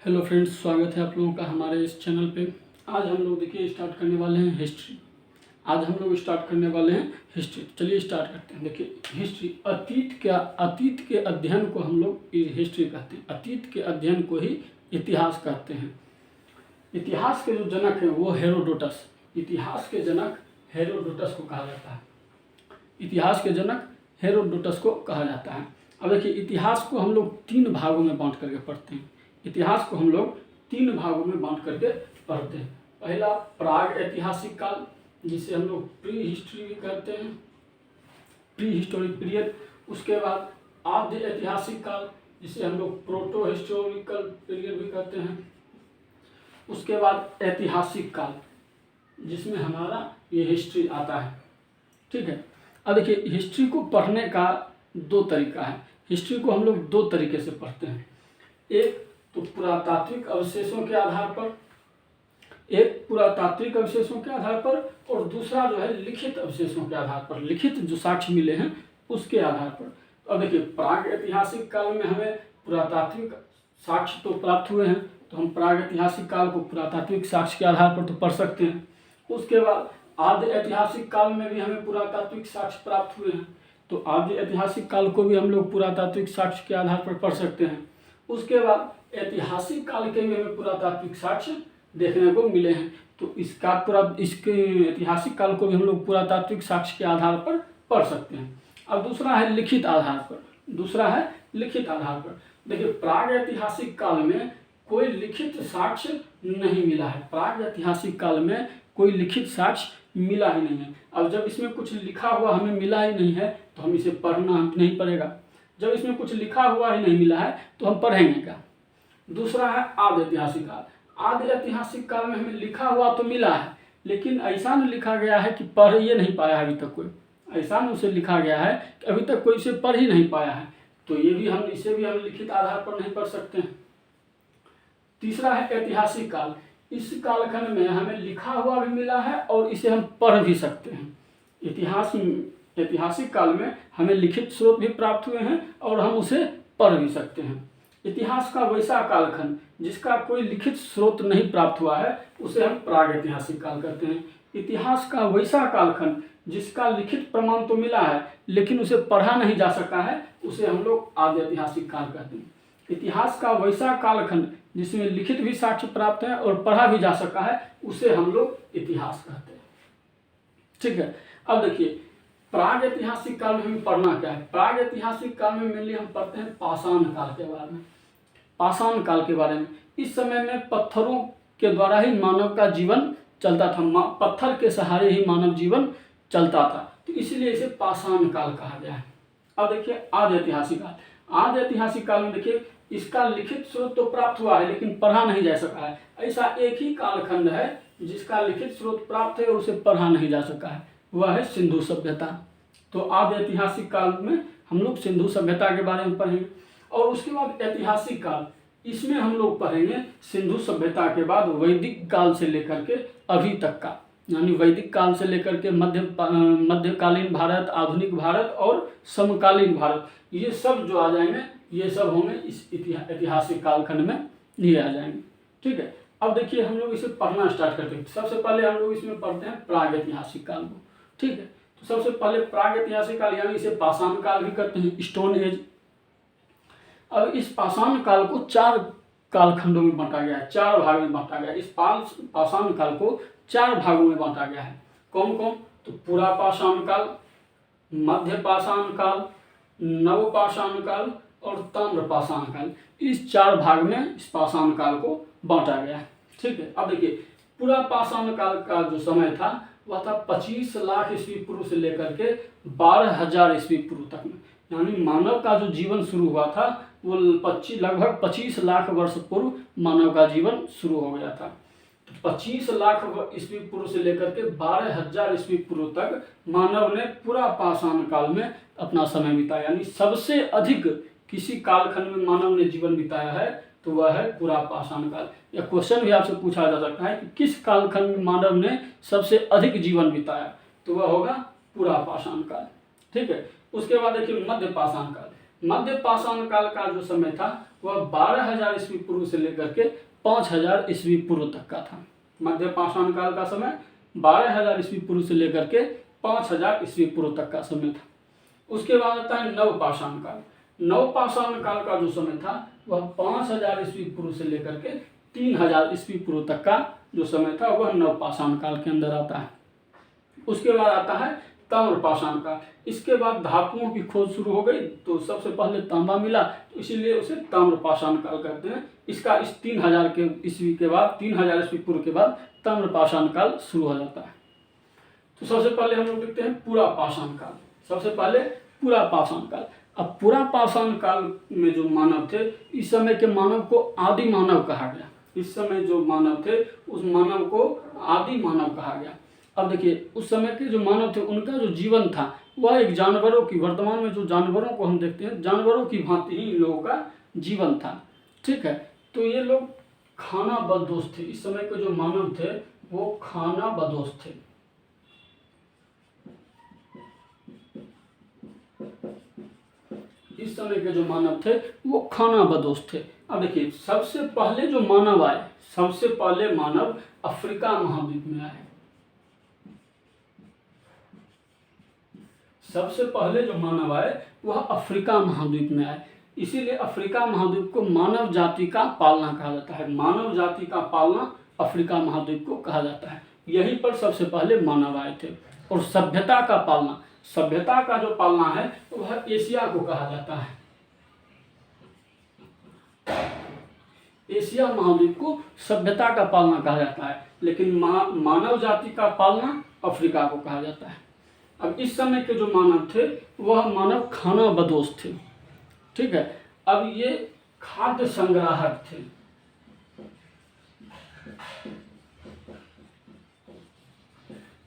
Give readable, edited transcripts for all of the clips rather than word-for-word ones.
Hello friends, स्वागत है आप लोगों का हमारे इस चैनल पे। आज हम लोग देखिए स्टार्ट करने वाले हैं हिस्ट्री। आज हम लोग स्टार्ट करने वाले हैं हिस्ट्री। चलिए स्टार्ट करते हैं। देखिए हिस्ट्री अतीत के अध्ययन को हम लोग हिस्ट्री कहते हैं। अतीत के अध्ययन को ही इतिहास कहते हैं। इतिहास के जो जनक हैं वो हेरोडोटस। इतिहास के जनक हेरोडोटस को कहा जाता है। इतिहास के जनक हेरोडोटस को कहा जाता है। अब देखिए इतिहास को हम लोग 3 भागों में बांट करके पढ़ते हैं। इतिहास को हम लोग 3 भागों में बांट करके पढ़ते हैं। पहला प्राग ऐतिहासिक काल, जिसे हम लोग प्री हिस्ट्री भी कहते हैं, प्री हिस्टोरिक पीरियड। उसके बाद आद्य ऐतिहासिक काल, जिसे हम लोग प्रोटो हिस्टोरिकल पीरियड भी कहते हैं। उसके बाद ऐतिहासिक काल, जिसमें हमारा ये हिस्ट्री आता है। ठीक है। अब देखिए हिस्ट्री को पढ़ने का 2 तरीका है। हिस्ट्री को हम लोग 2 तरीके से पढ़ते हैं। एक तो पुरातात्विक अवशेषों के आधार पर, और दूसरा जो है लिखित अवशेषों के आधार पर, लिखित जो साक्ष्य मिले हैं उसके आधार पर। अब देखिए प्राग ऐतिहासिक काल में हमें पुरातात्विक साक्ष्य तो प्राप्त हुए हैं, तो हम प्राग ऐतिहासिक काल को पुरातात्विक साक्ष्य के आधार पर तो पढ़ सकते हैं। उसके बाद आद्य ऐतिहासिक काल में भी हमें पुरातात्विक साक्ष्य प्राप्त हुए हैं, तो आद्य ऐतिहासिक काल को भी हम लोग पुरातात्विक साक्ष्य के आधार पर पढ़ सकते हैं। उसके बाद ऐतिहासिक काल के भी हमें पुरातात्विक साक्ष्य देखने को मिले हैं, तो इसके ऐतिहासिक काल को भी हम लोग पुरातात्विक साक्ष्य के आधार पर पढ़ सकते हैं। अब दूसरा है लिखित आधार पर। देखिए प्राग ऐतिहासिक काल में कोई लिखित साक्ष्य नहीं मिला है। प्राग ऐतिहासिक काल में कोई लिखित साक्ष्य मिला ही नहीं है। अब जब इसमें कुछ लिखा हुआ हमें मिला ही नहीं है तो हम इसे पढ़ना नहीं पड़ेगा। जब इसमें कुछ लिखा हुआ ही नहीं मिला है तो हम पढ़ेंगे क्या। दूसरा है आद्य ऐतिहासिक काल। आद्य ऐतिहासिक काल में हमें लिखा हुआ तो मिला है, लेकिन ऐसा न लिखा गया है कि पढ़ ये नहीं पाया है अभी तक कोई। ऐसा न उसे लिखा गया है कि अभी तक कोई इसे पढ़ ही नहीं पाया है, तो इसे भी हम लिखित आधार पर नहीं पढ़ सकते हैं। तीसरा है ऐतिहासिक काल। इस कालखंड में हमें लिखा हुआ भी मिला है और इसे हम पढ़ भी सकते हैं। ऐतिहासिक काल में हमें लिखित स्रोत भी प्राप्त हुए हैं और हम उसे पढ़ भी सकते हैं। इतिहास का वैसा कालखंड जिसका कोई लिखित स्रोत नहीं प्राप्त हुआ है उसे हम प्राग ऐतिहासिक काल कहते हैं। इतिहास का वैसा कालखंड जिसका लिखित प्रमाण तो मिला है लेकिन उसे पढ़ा नहीं जा सका है उसे हम लोग आद्य ऐतिहासिक काल कहते हैं। इतिहास का वैसा कालखंड जिसमें लिखित भी साक्ष्य प्राप्त है और पढ़ा भी जा सका है उसे हम लोग इतिहास कहते हैं। ठीक है। अब देखिए प्राग ऐतिहासिक काल में हमें पढ़ना क्या है। प्राग ऐतिहासिक काल में मेनली हम पढ़ते हैं पाषाण काल के बारे में। पाषाण काल के बारे में, इस समय में पत्थरों के द्वारा ही मानव का जीवन चलता था। पत्थर के सहारे ही मानव जीवन चलता था, तो इसलिए इसे पाषाण काल कहा गया है। अब देखिए आद्य ऐतिहासिक काल। आद्य ऐतिहासिक काल में देखिए इसका लिखित स्रोत तो प्राप्त हुआ है लेकिन पढ़ा नहीं जा सका है। ऐसा एक ही कालखंड है जिसका लिखित स्रोत प्राप्त है और उसे पढ़ा नहीं जा सका है, वह है सिंधु सभ्यता। तो आद्य ऐतिहासिक काल में हम लोग सिंधु सभ्यता के बारे में पढ़ेंगे। और उसके बाद ऐतिहासिक काल, इसमें हम लोग पढ़ेंगे सिंधु सभ्यता के बाद वैदिक काल से लेकर के अभी तक का, यानी वैदिक काल से लेकर के मध्यकालीन भारत, आधुनिक भारत और समकालीन भारत, ये सब जो आ जाएंगे ये सब होंगे इस ऐतिहासिक कालखंड में ये आ जाएंगे। ठीक है। अब देखिए हम लोग इसे पढ़ना स्टार्ट करते हैं। सबसे पहले हम लोग इसमें पढ़ते हैं प्राग ऐतिहासिक काल को। ठीक है। तो सबसे पहले प्राग ऐतिहासिक काल, यानी इसे पाषाण काल भी कहते हैं, स्टोन एज। अब इस पाषाण काल को 4 कालखंडों में बांटा गया है, 4 भाग में बांटा गया है। इस पाषाण काल को 4 भागों में बांटा गया है। कौन कौन? तो पुरा पाषाण काल, मध्य पाषाण काल, नव पाषाण काल और ताम्र पाषाण काल। इस 4 भाग में इस पाषाण काल को बांटा गया है। ठीक है। अब देखिए पूरा पाषाण काल का जो समय था वह था 25 लाख ईस्वी पूर्व से लेकर के 12,000 ईस्वी पूर्व तक में, यानी मानव का जो जीवन शुरू हुआ था वो लगभग 25 लाख वर्ष पूर्व मानव का जीवन शुरू हो गया था। तो 25 लाख ईस्वी पूर्व से लेकर के 12,000 ईस्वी पूर्व तक मानव ने पूरा पाषाण काल में अपना समय बिताया, यानी सबसे अधिक किसी कालखंड में मानव ने जीवन बिताया है तो वह है पूरा पाषाण काल। यह क्वेश्चन भी आपसे पूछा जा सकता है कि किस कालखंड में मानव ने सबसे अधिक जीवन बिताया, तो वह होगा पूरा पाषाण काल। ठीक है। उसके बाद देखिए मध्य पाषाण काल। मध्य पाषाण काल का जो समय था वह 12,000 ईस्वी पूर्व से लेकर के 5,000 ईस्वी पूर्व तक का था। मध्य पाषाण काल का समय 12,000 ईस्वी पूर्व से लेकर के 5,000 ईस्वी पूर्व तक का समय था। उसके बाद आता है नवपाषाण काल। नवपाषाण काल का जो समय था वह 5,000 ईस्वी पूर्व से लेकर के 3,000 ईस्वी पूर्व तक का जो समय था वह नवपाषाण काल के अंदर आता है। उसके बाद आता है ताम्रपाषाण काल। इसके बाद धातुओं की खोज शुरू हो गई, तो सबसे पहले तांबा मिला, तो इसीलिए उसे ताम्रपाषाण काल कहते हैं। इसका इस 3,000 के ईस्वी के बाद 3,000 ईस्वी पूर्व के बाद ताम्रपाषाण काल शुरू हो जाता है। तो सबसे पहले हम लोग देखते हैं पूरा पाषाण काल। सबसे पहले पूरा पाषाण काल। अब पूरा पाषाण काल में जो मानव थे, इस समय के मानव को आदि मानव कहा गया। इस समय जो मानव थे उस मानव को आदि मानव कहा गया। अब देखिए, उस समय के जो मानव थे उनका जो जीवन था वह एक जानवरों की, वर्तमान में जो जानवरों को हम देखते हैं जानवरों की भांति ही इन लोगों का जीवन था। ठीक है, तो ये लोग खाना बदोश थे। इस समय के जो मानव थे वो खाना बदोश थे। इस समय के जो मानव थे वो खाना बदोश थे। अब देखिए, सबसे पहले जो मानव आए, सबसे पहले मानव अफ्रीका महाद्वीप में आए। सबसे पहले जो मानव आए वह अफ्रीका महाद्वीप में आए। इसीलिए अफ्रीका महाद्वीप को मानव जाति का पालना कहा जाता है। मानव जाति का पालना अफ्रीका महाद्वीप को कहा जाता है। यहीं पर सबसे पहले मानव आए थे। और सभ्यता का पालना, सभ्यता का जो पालना है वह एशिया को कहा जाता है। एशिया महाद्वीप को सभ्यता का पालना कहा जाता है, लेकिन मानव जाति का पालना अफ्रीका को कहा जाता है। अब इस समय के जो मानव थे वह मानव खाना बदोश थे। ठीक है, अब ये खाद्य संग्राहक थे।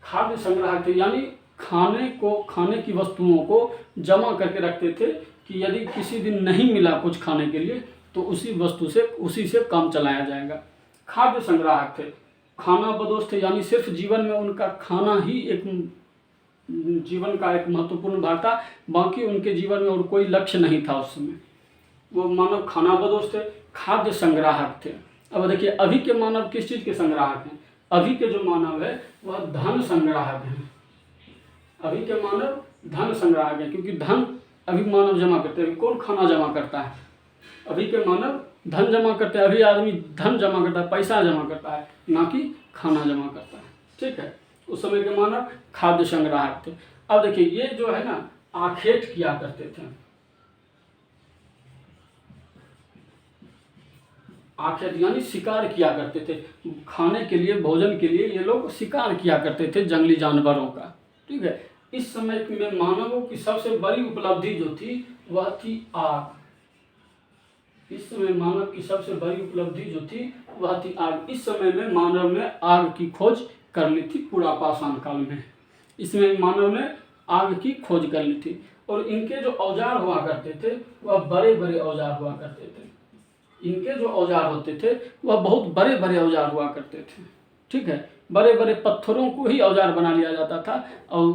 खाद्य संग्राहक थे यानी खाने की वस्तुओं को जमा करके रखते थे कि यदि किसी दिन नहीं मिला कुछ खाने के लिए तो उसी से काम चलाया जाएगा। खाद्य संग्राहक थे, खाना बदोश थे यानी सिर्फ जीवन में उनका खाना ही एक जीवन का एक महत्वपूर्ण भाग था, बाकी उनके जीवन में और कोई लक्ष्य नहीं था उस समय। वो मानव खाना बदोश थे, खाद्य संग्राहक थे। अब देखिए, अभी के मानव किस चीज़ के संग्राहक हैं? अभी के जो मानव है वह धन संग्राहक हैं। अभी के मानव धन संग्राहक हैं, क्योंकि धन अभी मानव जमा करते हैं। कौन खाना जमा करता है? अभी के मानव धन जमा करते हैं। अभी आदमी धन जमा करता है, पैसा जमा करता है, ना कि खाना जमा करता है। ठीक है, उस समय के मानव खाद्य संग्राहक थे। अब देखिए, ये जो है ना आखेट किया करते थे। आखेट यानी शिकार किया करते थे। खाने के लिए, भोजन के लिए ये लोग शिकार किया करते थे जंगली जानवरों का। ठीक है, इस समय में मानवों की सबसे बड़ी उपलब्धि जो थी वह थी आग। इस समय मानव की सबसे बड़ी उपलब्धि जो थी वह थी आग। इस समय में मानव ने आग की खोज कर ली थी। पूरा पाषाण काल में इसमें मानव ने आग की खोज कर ली थी। और इनके जो औजार हुआ करते थे वह बड़े बड़े औजार हुआ करते थे। इनके जो औजार होते थे वह बहुत बड़े बड़े औजार हुआ करते थे। ठीक है, बड़े बड़े पत्थरों को ही औजार बना लिया जाता था और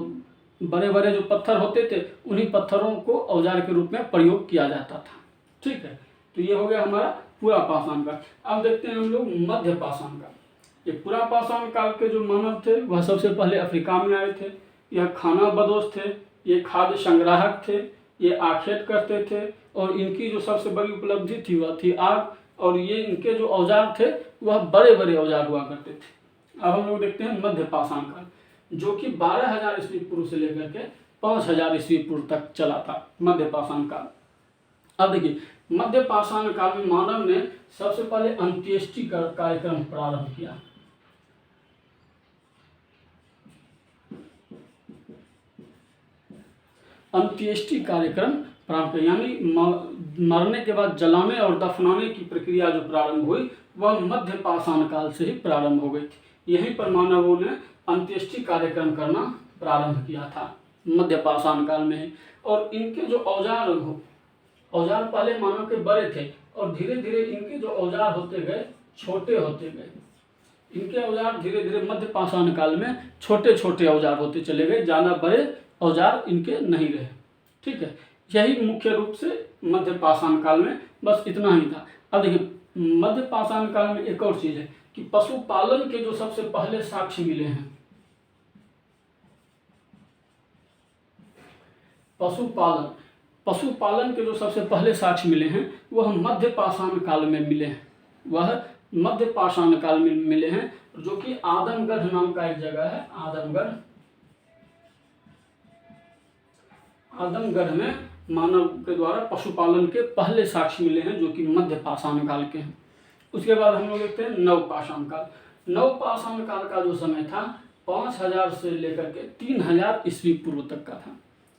बड़े बड़े जो पत्थर होते थे उन्हीं पत्थरों को औजार के रूप में प्रयोग किया जाता था। ठीक है, तो ये हो गया हमारा पूरा पाषाण काल। अब देखते हैं हम लोग मध्य पाषाण काल। ये पूरा पाषाण काल के जो मानव थे वह सबसे पहले अफ्रीका में आए थे। यह खाना बदोश थे, ये खाद्य संग्राहक थे, ये आखेट करते थे और इनकी जो सबसे बड़ी उपलब्धि थी वह थी आग। और ये इनके जो औजार थे वह बड़े बड़े औजार हुआ करते थे। अब हम लोग देखते हैं मध्य पाषाण काल, जो कि 12,000 ईस्वी पूर्व से लेकर के 5,000 ईस्वी पूर्व तक चला था मध्य पाषाण काल। अब देखिए, मध्य पाषाण काल में मानव ने सबसे पहले अंत्येष्टि कार्यक्रम प्रारंभ किया। अंत्येष्टि कार्यक्रम प्रारंभ किया यानी मरने के बाद जलाने और दफनाने की प्रक्रिया जो प्रारंभ हुई वह मध्य पाषाण काल से ही प्रारंभ हो गई थी। यहीं पर मानवों ने अंत्येष्टि कार्यक्रम करना प्रारंभ किया था मध्य पाषाण काल में। और इनके जो औजार पहले मानव के बड़े थे और धीरे धीरे इनके जो औजार होते गए छोटे होते गए। इनके औजार धीरे धीरे मध्य पाषाण काल में छोटे छोटे औजार होते चले गए, ज़्यादा बड़े औजार इनके नहीं रहे। ठीक है, यही मुख्य रूप से मध्य पाषाण काल में बस इतना ही था। अब देखिए मध्य पाषाण काल में एक और चीज है कि पशुपालन के जो सबसे पहले साक्ष्य मिले हैं, पशुपालन के जो सबसे पहले साक्ष्य मिले हैं वह मध्य पाषाण काल में मिले हैं, वह मध्य पाषाण काल में मिले हैं, जो कि आदमगढ़ नाम का एक जगह है। आदमगढ़ में मानव के द्वारा पशुपालन के पहले साक्ष्य मिले हैं, जो कि मध्य पाषाण काल के हैं। उसके बाद हम लोग देखते हैं नवपाषाण काल। नवपाषाण काल का जो समय था 5000 से लेकर के 3000 ईस्वी पूर्व तक का था।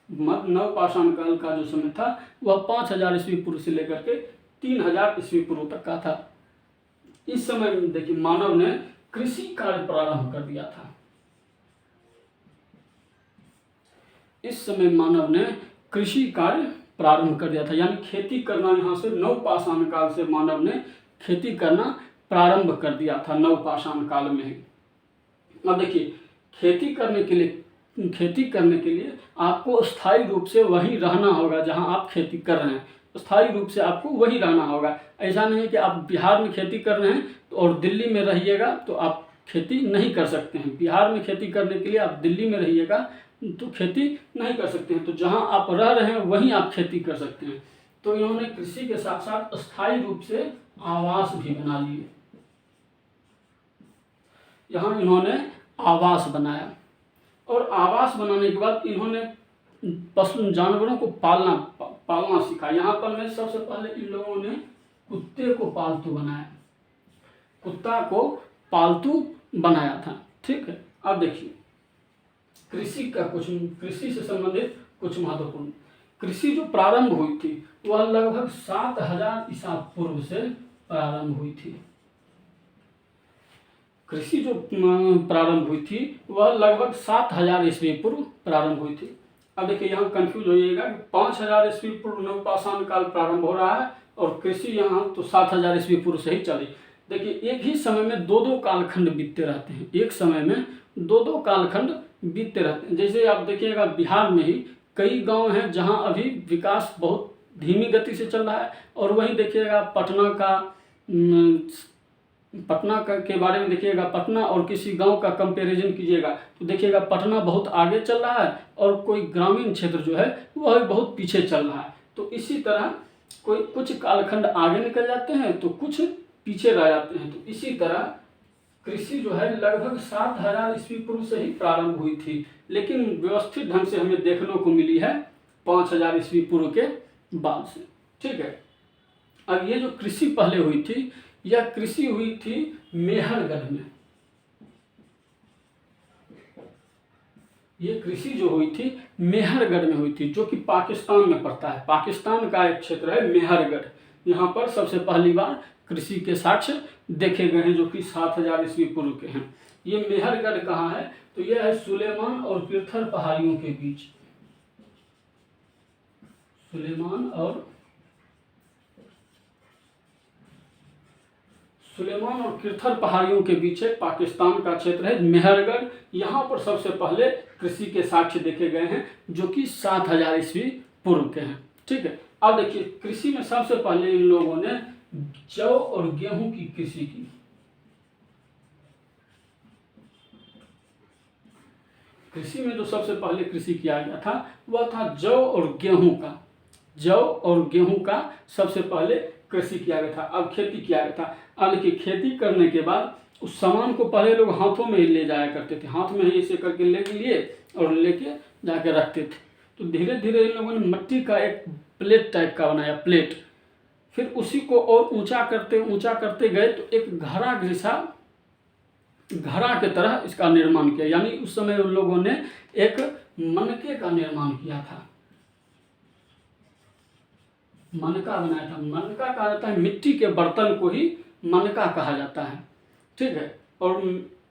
नवपाषाण काल का जो समय था वह 5000 ईस्वी पूर्व से लेकर के 3000 ईस्वी पूर्व तक का था। इस समय में देखिए मानव ने कृषि कार्य प्रारंभ कर दिया था। इस समय मानव ने कृषि कार्य प्रारंभ कर दिया था, यानी खेती करना, यहाँ से नवपाषाण काल से मानव ने खेती करना प्रारंभ कर दिया था, नवपाषाण काल में ही। अब देखिए खेती करने के लिए आपको स्थायी रूप से वहीं रहना होगा जहां आप खेती कर रहे हैं, स्थायी रूप से आपको वहीं रहना होगा। ऐसा नहीं है कि आप बिहार में खेती कर रहे हैं और दिल्ली में रहिएगा तो आप खेती नहीं कर सकते हैं। बिहार में खेती करने के लिए आप दिल्ली में रहिएगा तो खेती नहीं कर सकते हैं, तो जहां आप रह रहे हैं वहीं आप खेती कर सकते हैं। तो इन्होंने कृषि के साथ साथ स्थायी रूप से आवास भी बना लिए। यहाँ इन्होंने आवास बनाया और आवास बनाने के बाद इन्होंने पशु जानवरों को पालना सीखा। यहाँ पर मैं सबसे पहले इन लोगों ने कुत्ते को पालतू बनाया, कुत्ता को पालतू बनाया था। ठीक है, अब देखिए कृषि से संबंधित कुछ महत्वपूर्ण। कृषि जो प्रारंभ हुई थी वह लगभग 7000 ईसा पूर्व से प्रारंभ हुई थी। कृषि जो प्रारंभ हुई थी वह लगभग 7000 ईस्वी पूर्व प्रारंभ हुई थी। अब देखिए यहाँ कंफ्यूज होइएगा कि 5000 ईस्वी पूर्व नवपाषाण काल प्रारंभ हो रहा है और कृषि यहाँ तो 7000 ईस्वी पूर्व से ही चली। देखिए एक ही समय में दो कालखंड बीतते रहते हैं, एक समय में दो कालखंड बीतते रहते हैं। जैसे आप देखिएगा बिहार में ही कई गांव हैं जहां अभी विकास बहुत धीमी गति से चल रहा है, और वहीं देखिएगा पटना के बारे में देखिएगा, पटना और किसी गांव का कंपैरिजन कीजिएगा तो देखिएगा पटना बहुत आगे चल रहा है और कोई ग्रामीण क्षेत्र जो है वह भी बहुत पीछे चल रहा है। तो इसी तरह कुछ कालखंड आगे निकल जाते हैं तो कुछ पीछे रह जाते हैं। तो इसी तरह कृषि जो है लगभग 7000 ईस्वी पूर्व से ही प्रारंभ हुई थी, लेकिन व्यवस्थित ढंग से हमें देखने को मिली है 5000 ईस्वी पूर्व के बाद से। ठीक है, अब ये जो कृषि पहले हुई थी, यह कृषि हुई थी मेहरगढ़ में। ये कृषि जो हुई थी मेहरगढ़ में हुई थी, जो कि पाकिस्तान में पड़ता है। पाकिस्तान का एक क्षेत्र है मेहरगढ़। यहाँ पर सबसे पहली बार कृषि के साक्ष्य देखे गए हैं, जो कि 7000 ईस्वी पूर्व के हैं। ये मेहरगढ़ कहाँ है? तो यह है सुलेमान और किरथर पहाड़ियों के बीच। सुलेमान और किरथर पहाड़ियों के बीच है, पाकिस्तान का क्षेत्र है मेहरगढ़। यहाँ पर सबसे पहले कृषि के साक्ष्य देखे गए हैं, जो कि 7000 ईस्वी पूर्व के हैं। ठीक है, अब देखिए कृषि में सबसे पहले इन लोगों ने जौ और गेहूं की कृषि की। कृषि में जो सबसे पहले कृषि किया गया था वह था जौ और गेहूं का। जौ और गेहूं का सबसे पहले कृषि किया गया था। अब खेती किया गया था। अब देखिए खेती करने के बाद उस सामान को पहले लोग हाथों में ही ले जाया करते थे, हाथ में ही ऐसे करके लेके लिए और लेके जाके रखते थे। तो धीरे धीरे इन लोगों ने मिट्टी का एक प्लेट टाइप का बनाया, प्लेट। फिर उसी को और ऊंचा करते गए तो एक घड़ा के तरह इसका निर्माण किया। यानी उस समय उन लोगों ने एक मनके का निर्माण किया था, मनका बनाया था। मनका कहा जाता है, मिट्टी के बर्तन को ही मनका कहा जाता है। ठीक है, और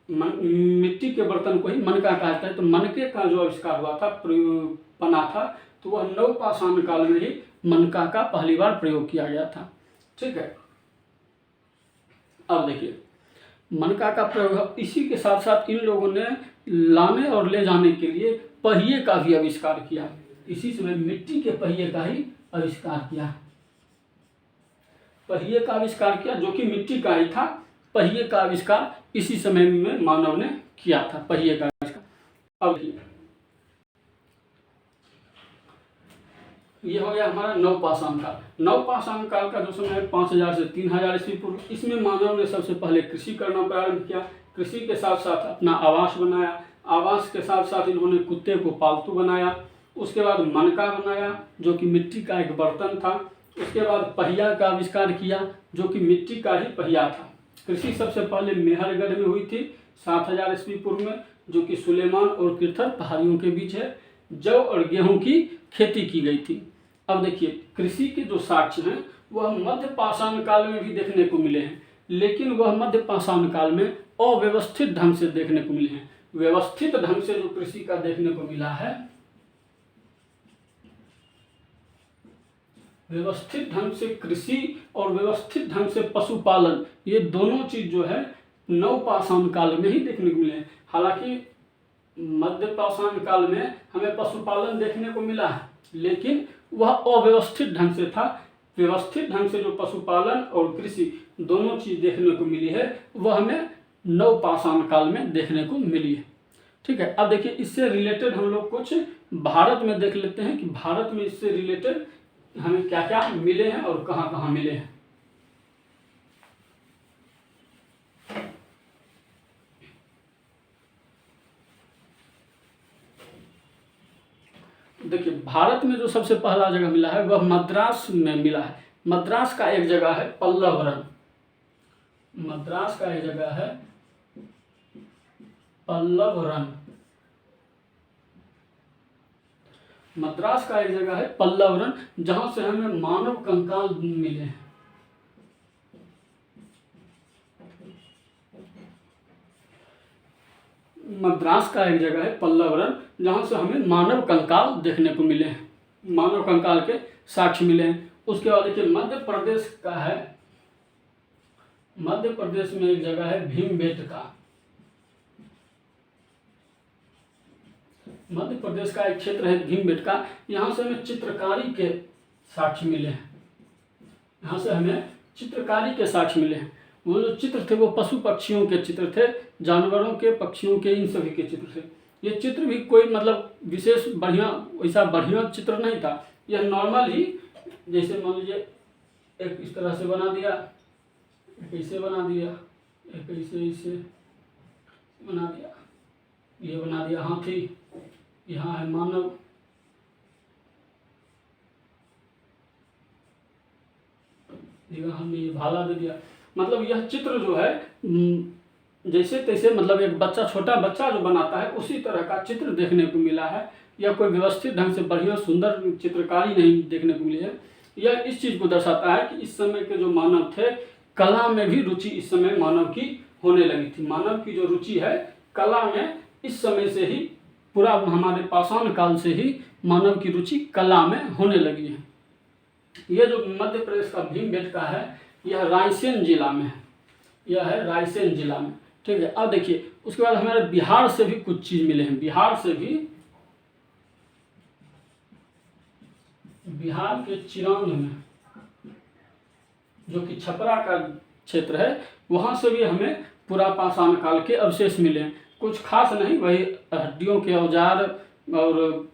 मिट्टी के बर्तन को ही मनका कहा जाता है। तो मनके का जो आविष्कार हुआ था, बना था, तो वह नवपाषाण काल में ही मनका का पहली बार प्रयोग किया गया था। ठीक है, अब देखिए मनका का प्रयोग, इसी के साथ साथ इन लोगों ने लाने और ले जाने के लिए पहिए का भी आविष्कार किया। इसी समय मिट्टी के पहिए का ही आविष्कार किया। पहिए का आविष्कार किया जो कि मिट्टी का ही था। पहिए का आविष्कार इसी समय में मानव ने किया था, पहिए का आविष्कार। अब ये हो गया हमारा नवपाषाण काल। नवपाषाण काल का जो समय है 5000 से 3000 ईस्वी पूर्व, इसमें मानव ने सबसे पहले कृषि करना प्रारंभ किया। कृषि के साथ साथ अपना आवास बनाया। आवास के साथ साथ इन्होंने कुत्ते को पालतू बनाया। उसके बाद मनका बनाया जो कि मिट्टी का एक बर्तन था। उसके बाद पहिया का आविष्कार किया जो कि मिट्टी का ही पहिया था। कृषि सबसे पहले मेहरगढ़ में हुई थी 7000 ईस्वी पूर्व में, जो कि सुलेमान और किरथर पहाड़ियों के बीच है। जौ और गेहूं की खेती की गई थी। अब देखिए, कृषि के जो साक्ष्य हैं वह मध्य पाषाण काल में भी देखने को मिले हैं, लेकिन वह मध्य पाषाण काल में अव्यवस्थित ढंग से देखने को मिले हैं। व्यवस्थित ढंग से जो कृषि का देखने को मिला है, व्यवस्थित ढंग से कृषि और व्यवस्थित ढंग से पशुपालन, ये दोनों चीज जो है नवपाषाण काल में ही देखने को मिले हैं। हालांकि मध्य पाषाण काल में हमें पशुपालन देखने को मिला है, लेकिन वह अव्यवस्थित ढंग से था। व्यवस्थित ढंग से जो पशुपालन और कृषि दोनों चीज देखने को मिली है, वह हमें नवपाषाण काल में देखने को मिली है। ठीक है, अब देखिए, इससे रिलेटेड हम लोग कुछ भारत में देख लेते हैं कि भारत में इससे रिलेटेड हमें क्या क्या मिले हैं और कहाँ कहाँ मिले हैं। देखिए, भारत में जो सबसे पहला जगह मिला है वह मद्रास में मिला है। मद्रास का एक जगह है पल्लवरन। मद्रास का एक जगह है पल्लवरन। मद्रास का एक जगह है पल्लवरन, जहां से हमें मानव कंकाल मिले हैं। मद्रास का एक जगह है पल्लवरन, जहां से हमें मानव कंकाल देखने को मिले हैं, मानव कंकाल के साक्ष्य मिले हैं। उसके बाद देखिए, मध्य प्रदेश का है, मध्य प्रदेश में एक जगह है भीमबेटका। मध्य प्रदेश का एक क्षेत्र है भीमबेटका, यहाँ से हमें चित्रकारी के साक्ष्य मिले हैं। यहाँ से हमें चित्रकारी के साक्ष्य मिले हैं। वो जो चित्र थे वो पशु पक्षियों के चित्र थे, जानवरों के, पक्षियों के, इन सभी के चित्र थे। ये चित्र भी कोई मतलब विशेष बढ़िया, वैसा बढ़िया चित्र नहीं था। यह नॉर्मल ही, जैसे मान लीजिए एक इस तरह से बना दिया, एक ऐसे बना दिया, एक ऐसे बना दिया, ये बना दिया हाथी, यहाँ है मानव, हमने ये भाला दे दिया। मतलब यह चित्र जो है जैसे तैसे, मतलब एक बच्चा, छोटा बच्चा जो बनाता है उसी तरह का चित्र देखने को मिला है। यह कोई व्यवस्थित ढंग से बढ़िया सुंदर चित्रकारी नहीं देखने को मिली है। यह इस चीज को दर्शाता है कि इस समय के जो मानव थे, कला में भी रुचि इस समय मानव की होने लगी थी। मानव की जो रुचि है कला में, इस समय से ही, पूरा हमारे पाषाण काल से ही मानव की रुचि कला में होने लगी है। यह जो मध्य प्रदेश का भीमबेटका है, यह रायसेन जिला में है। यह है रायसेन जिला में। ठीक है, अब देखिए, उसके बाद हमारे बिहार से भी कुछ चीज मिले हैं। बिहार से भी, बिहार के चिरांद में, जो कि छपरा का क्षेत्र है, वहां से भी हमें पूरा पाषाण काल के अवशेष मिले हैं। कुछ खास नहीं, वही हड्डियों के औजार और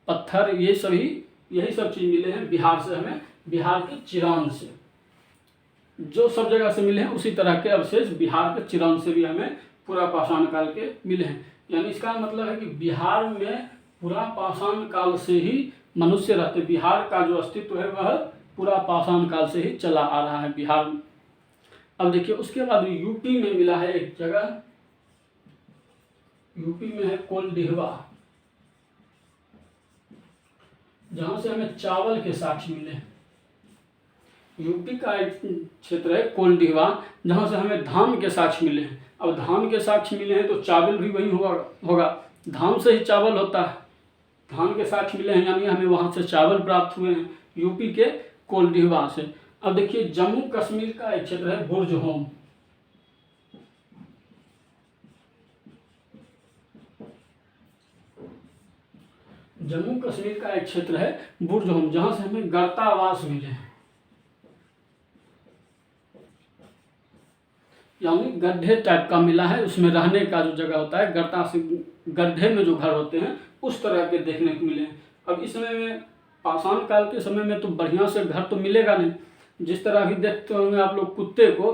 पत्थर, ये सभी, यही सब चीज मिले हैं बिहार से हमें। बिहार के चिरांद से, जो सब जगह से मिले हैं उसी तरह के अवशेष बिहार के चिरांद से भी हमें पूरा पाषाण काल के मिले हैं। यानी इसका मतलब है कि बिहार में पूरा पाषाण काल से ही मनुष्य रहते। बिहार का जो अस्तित्व है वह पूरा पाषाण काल से ही चला आ रहा है बिहार में। अब देखिए, उसके बाद यूपी में मिला है एक जगह, यूपी में है कोलडिहवा, जहां से हमें चावल के साक्ष्य मिले हैं। यूपी का एक क्षेत्र है कोलडिहवा, जहां से हमें धान के साक्ष्य मिले हैं। अब धान के साक्ष्य मिले हैं तो चावल भी वही होगा, धान से ही चावल होता है। धान के साक्ष्य मिले हैं, यानी हमें वहां से चावल प्राप्त हुए हैं, यूपी के कोलडिहवा से। अब देखिए, जम्मू कश्मीर का एक क्षेत्र है बुर्जहोम। जम्मू कश्मीर का एक क्षेत्र है बुर्ज होम, जहाँ से हमें गर्तावास मिले हैं, यानी गड्ढे टाइप का मिला है, उसमें रहने का जो जगह होता है, गर्ता से गड्ढे में जो घर होते हैं उस तरह के देखने को मिले हैं। अब इस समय में पाषाण काल के समय में तो बढ़िया से घर तो मिलेगा नहीं, जिस तरह भी देखते होंगे आप लोग कुत्ते को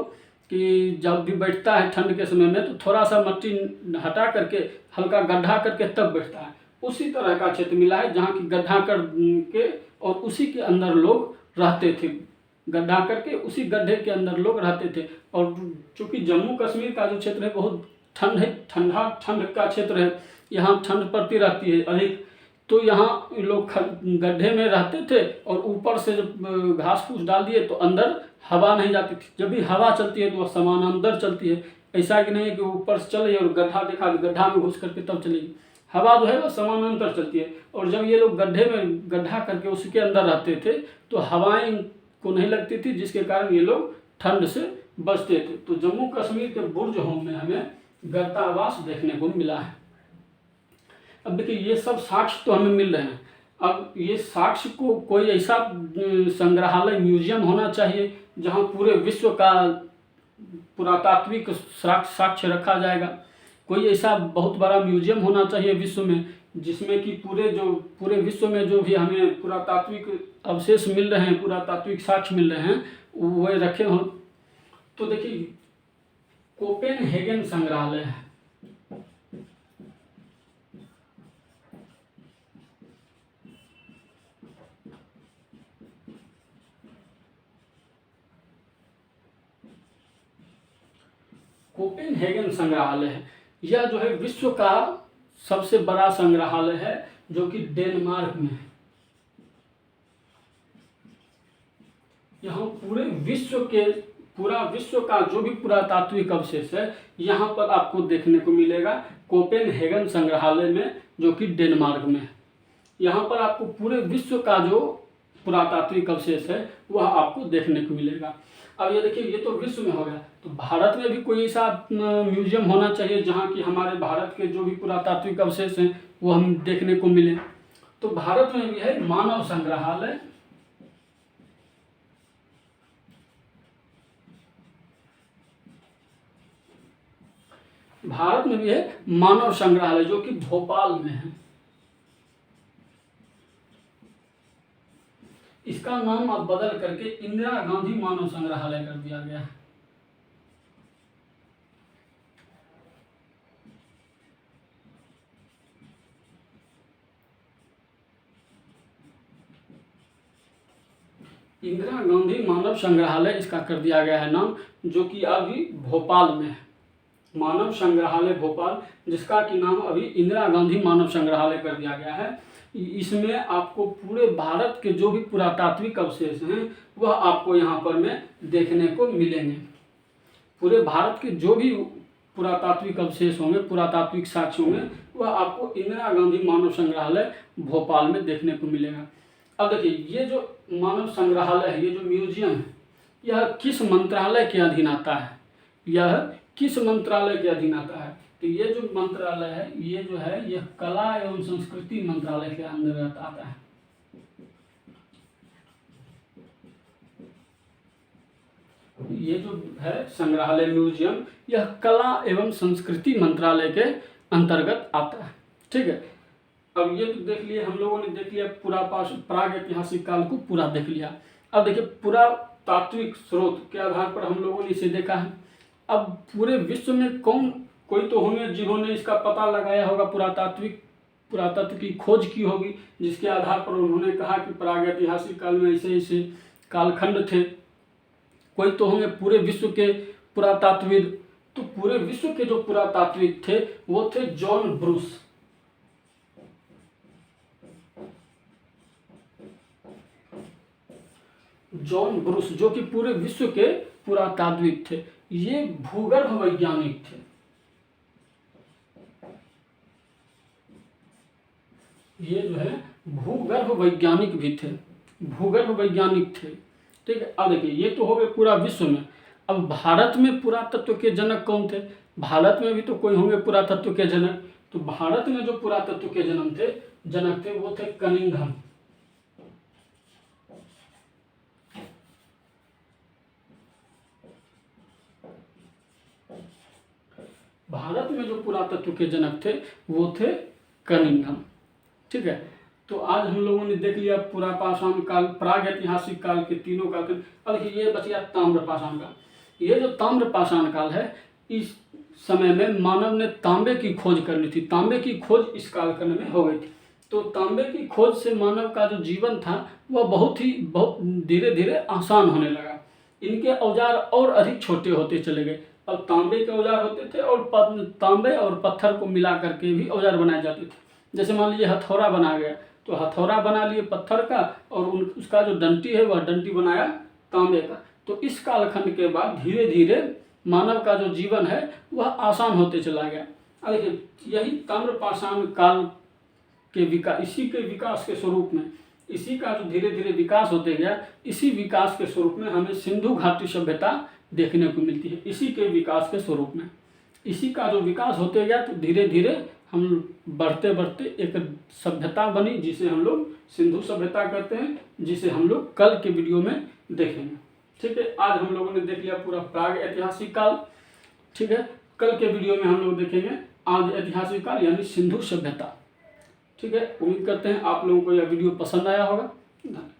कि जब भी बैठता है ठंड के समय में तो थोड़ा सा मिट्टी हटा करके हल्का गड्ढा करके तब बैठता है, उसी तरह का क्षेत्र मिला है जहाँ की गड्ढा कर के और उसी के अंदर लोग रहते थे, गड्ढा करके उसी गड्ढे के अंदर लोग रहते थे। और चूँकि जम्मू कश्मीर का जो क्षेत्र है बहुत ठंड का क्षेत्र है, यहाँ ठंड पड़ती रहती है अधिक, तो यहाँ लोग गड्ढे में रहते थे और ऊपर से जब घास फूस डाल दिए तो अंदर हवा नहीं जाती थी, जब भी हवा चलती है तो वह सामान अंदर चलती है, ऐसा कि नहीं है कि ऊपर से चले और गड्ढा देखा गड्ढा में घुस करके तब चलेगी, हवा जो है वह समानांतर चलती है। और जब ये लोग गड्ढे में गड्ढा करके उसके अंदर रहते थे तो हवाएं को नहीं लगती थी, जिसके कारण ये लोग ठंड से बचते थे। तो जम्मू कश्मीर के बुर्ज होम में हमें गर्तावास देखने को मिला है। अब देखिए ये सब साक्ष्य तो हमें मिल रहे हैं, अब ये साक्ष्य को कोई ऐसा संग्रहालय म्यूजियम होना चाहिए जहाँ पूरे विश्व का पुरातात्विक साक्ष्य रखा जाएगा, कोई ऐसा बहुत बड़ा म्यूजियम होना चाहिए विश्व में जिसमें कि पूरे विश्व में जो भी हमें पुरातात्विक अवशेष मिल रहे हैं, पुरातात्विक साक्ष्य मिल रहे हैं वह रखे हों। तो देखिए कोपेनहेगन संग्रहालय है, कोपेनहेगन संग्रहालय है, यह जो है विश्व का सबसे बड़ा संग्रहालय है जो कि डेनमार्क में है। यहाँ पूरा विश्व का जो भी पुरातात्विक अवशेष है यहाँ पर आपको देखने को मिलेगा कोपेनहेगन संग्रहालय में, जो कि डेनमार्क में है। यहाँ पर आपको पूरे विश्व का जो पुरातात्विक अवशेष है वह आपको देखने को मिलेगा। अब ये देखिए ये तो विश्व में हो गया, तो भारत में भी कोई ऐसा म्यूजियम होना चाहिए जहाँ की हमारे भारत के जो भी पुरातात्विक अवशेष हैं वो हम देखने को मिले। तो भारत में भी है मानव संग्रहालय, भारत में भी है मानव संग्रहालय जो कि भोपाल में है। इसका नाम अब बदल करके इंदिरा गांधी मानव संग्रहालय कर दिया गया है। इंदिरा गांधी मानव संग्रहालय इसका कर दिया गया है नाम, जो कि अभी भोपाल में है, मानव संग्रहालय भोपाल, जिसका कि नाम अभी इंदिरा गांधी मानव संग्रहालय कर दिया गया है। इसमें आपको पूरे भारत के जो भी पुरातात्विक अवशेष हैं वह आपको यहाँ पर में देखने को मिलेंगे। पूरे भारत के जो भी पुरातात्विक अवशेष होंगे, पुरातात्विक साक्ष्य होंगे, वह आपको इंदिरा गांधी मानव संग्रहालय भोपाल में देखने को मिलेगा। अब देखिए ये जो मानव संग्रहालय है, ये जो म्यूजियम है, यह किस मंत्रालय के अधीन आता है, यह किस मंत्रालय के अधीन आता है? तो ये जो मंत्रालय है ये जो है यह कला एवं संस्कृति मंत्रालय के अंतर्गत आता है। ये जो है संग्रहालय म्यूजियम यह कला एवं संस्कृति मंत्रालय के अंतर्गत आता है। ठीक है, अब ये तो देख लिए हम लोगों ने, देख लिया पूरा प्राग ऐतिहासिक काल को पूरा देख लिया। अब देखिए पुरातात्विक स्रोत के आधार पर हम लोगों ने इसे देखा है। अब पूरे विश्व में कोई तो होंगे जिन्होंने इसका पता लगाया होगा, पुरातत्व की खोज की होगी, जिसके आधार पर उन्होंने कहा कि प्रागैतिहासिक काल में ऐसे ऐसे कालखंड थे। कोई तो होंगे पूरे विश्व के पुरातात्विद, तो पूरे विश्व के जो पुरातात्विक थे वो थे जॉन ब्रूस। जॉन ब्रूस जो कि पूरे विश्व के पुरातात्विक थे, ये भूगर्भ वैज्ञानिक थे। ये जो है भूगर्भ वैज्ञानिक भी थे, भूगर्भ वैज्ञानिक थे। ठीक है, अब देखिए ये तो हो गए पूरा विश्व में। अब भारत में पुरातत्व के जनक कौन थे? भारत में भी तो कोई होंगे पुरातत्व के जनक। तो भारत में जो पुरातत्व के जनक थे जनक थे वो थे कनिंघम। भारत में जो पुरातत्व के जनक थे वो थे कनिंघम। ठीक है, तो आज हम लोगों ने देख लिया पूरा पाषाण काल, प्राग ऐतिहासिक काल के तीनों काल के। अब देखिए ये बच गया ताम्र पाषाण काल। ये जो ताम्र पाषाण काल है, इस समय में मानव ने तांबे की खोज करनी थी। तांबे की खोज इस कालखंड में हो गई थी। तो तांबे की खोज से मानव का जो जीवन था वह बहुत धीरे धीरे आसान होने लगा। इनके औजार और अधिक छोटे होते चले गए। अब तांबे के औजार होते थे और तांबे और पत्थर को मिला करके भी औजार बनाए जाते थे। जैसे मान लीजिए हथौड़ा बना गया, तो हथौड़ा बना लिए पत्थर का और उसका जो डंटी है वह डंटी बनाया तांबे का। तो इस कालखंड के बाद धीरे धीरे मानव का जो जीवन है वह आसान होते चला गया। अब देखिए यही ताम्र पाषाण काल के विकास, इसी के विकास के स्वरूप में, इसी का जो धीरे धीरे विकास होते गया, इसी विकास के स्वरूप में हमें सिंधु घाटी सभ्यता देखने को मिलती है। इसी के विकास के स्वरूप में, इसी का जो विकास होते गया तो धीरे धीरे हम बढ़ते बढ़ते एक सभ्यता बनी जिसे हम लोग सिंधु सभ्यता कहते हैं, जिसे हम लोग कल के वीडियो में देखेंगे। ठीक है, आज हम लोगों ने देख लिया पूरा प्राग ऐतिहासिक काल। ठीक है, कल के वीडियो में हम लोग देखेंगे आदि ऐतिहासिक काल यानी सिंधु सभ्यता। ठीक है, उम्मीद करते हैं आप लोगों को यह वीडियो पसंद आया होगा। धन्यवाद।